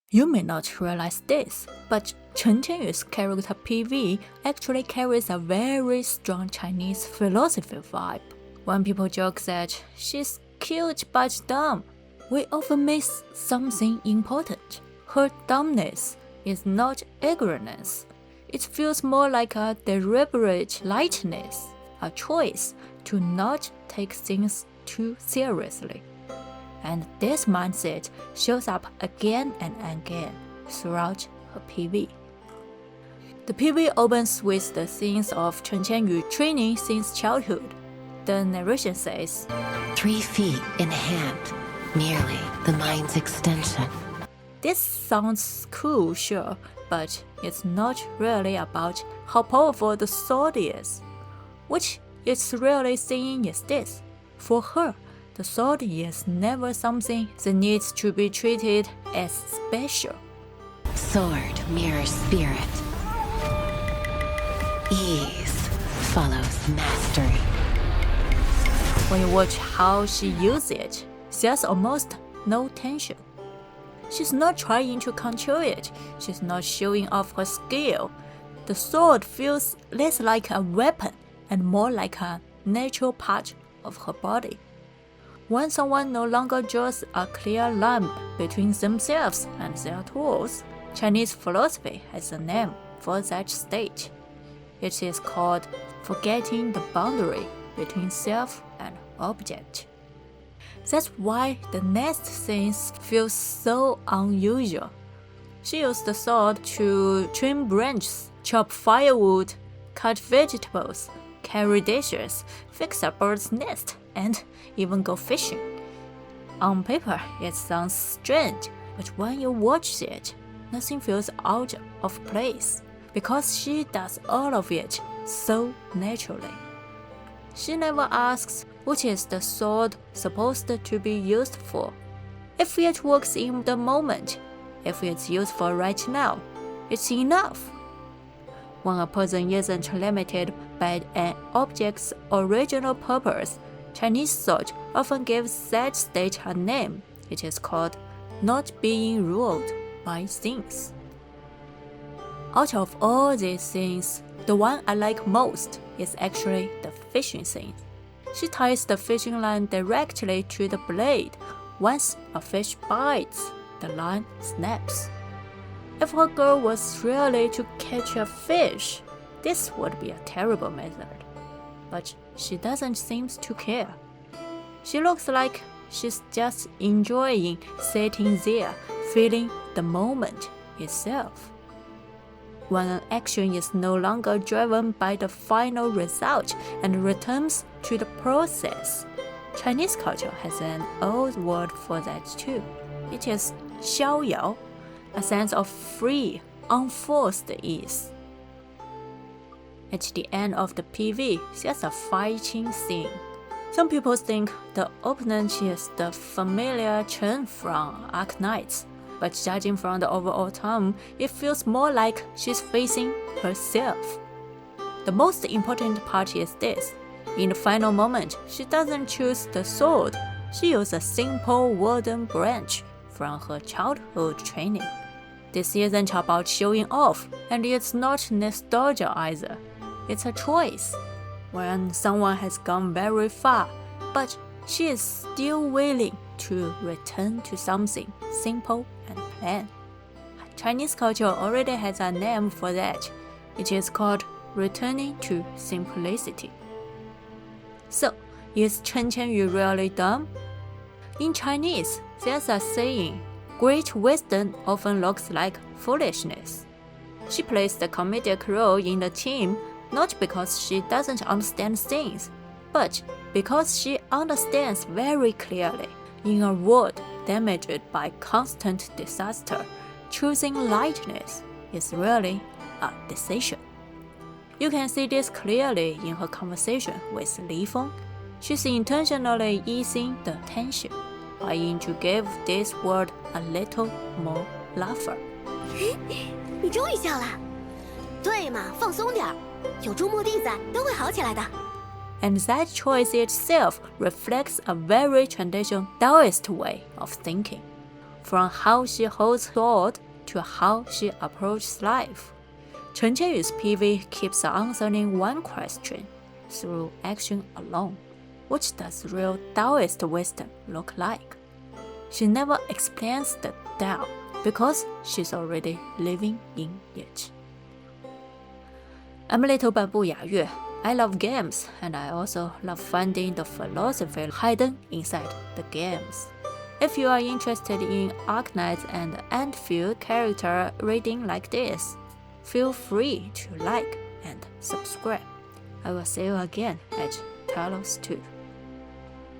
You may not realize this, but Chen Qianyu's character PV actually carries a very strong Chinese philosophy vibe. When people joke that she's cute but dumb, we often miss something important. Her dumbness is not ignorance. It feels more like a deliberate lightness, a choice to not take things too seriously. And this mindset shows up again and again throughout her PV. The PV opens with the scenes of Chen Qianyu training since childhood. The narration says, 3 feet in hand, merely the mind's extension. This sounds cool, sure, but it's not really about how powerful the sword is. What it's really saying is this: for her, the sword is never something that needs to be treated as special. Sword mirrors spirit. Ease follows mastery. When you watch how she uses it, there's almost no tension. She's not trying to control it. She's not showing off her skill. The sword feels less like a weapon and more like a natural part of her body. When someone no longer draws a clear line between themselves and their tools, Chinese philosophy has a name for that state. It is called forgetting the boundary between self and object. That's why the next scene feels so unusual. She used the sword to trim branches, chop firewood, cut vegetables, carry dishes, fix a bird's nest, and even go fishing. On paper, it sounds strange, but when you watch it, nothing feels out of place, because she does all of it so naturally. She never asks, what is the sword supposed to be used for? If it works in the moment, if it's useful right now, it's enough. When a person isn't limited by an object's original purpose, Chinese thought often gives that state a name. It is called not being ruled by things. Out of all these things, the one I like most is actually the fishing scene. She ties the fishing line directly to the blade. Once a fish bites, the line snaps. If her goal was really to catch a fish, this would be a terrible method. But she doesn't seem to care. She looks like she's just enjoying sitting there, feeling the moment itself. When an action is no longer driven by the final result and returns to the process, Chinese culture has an old word for that too. It is 逍遥, a sense of free, unforced ease. At the end of the PV, there's a fighting scene. Some people think the opponent is the familiar Chen from Arknights, but judging from the overall tone, it feels more like she's facing herself. The most important part is this: in the final moment, she doesn't choose the sword, she uses a simple wooden branch from her childhood training. This isn't about showing off, and it's not nostalgia either. It's a choice. When someone has gone very far, but she is still willing to return to something simple and plain. Chinese culture already has a name for that. It is called returning to simplicity. So, is Chen Qianyu really dumb? In Chinese, there's a saying, great wisdom often looks like foolishness. She plays the comedic role in the team not because she doesn't understand things, but because she understands very clearly. In a world damaged by constant disaster, choosing lightness is really a decision. You can see this clearly in her conversation with Li Feng. She's intentionally easing the tension, trying to give this world a little more laughter. 你终于笑了，对嘛，放松点儿，有周末地在都会好起来的。 And that choice itself reflects a very traditional Daoist way of thinking. from how she holds sword to how she approaches life. Chen Qianyu's PV keeps answering one question through action alone. What does real Daoist wisdom look like? She never explains the Tao because she's already living in it. I'm Little Bamboo Yayue. I love games, and I also love finding the philosophy hidden inside the games. If you are interested in Arknights and Endfield character reading like this, feel free to like and subscribe. I will see you again at Talos-II.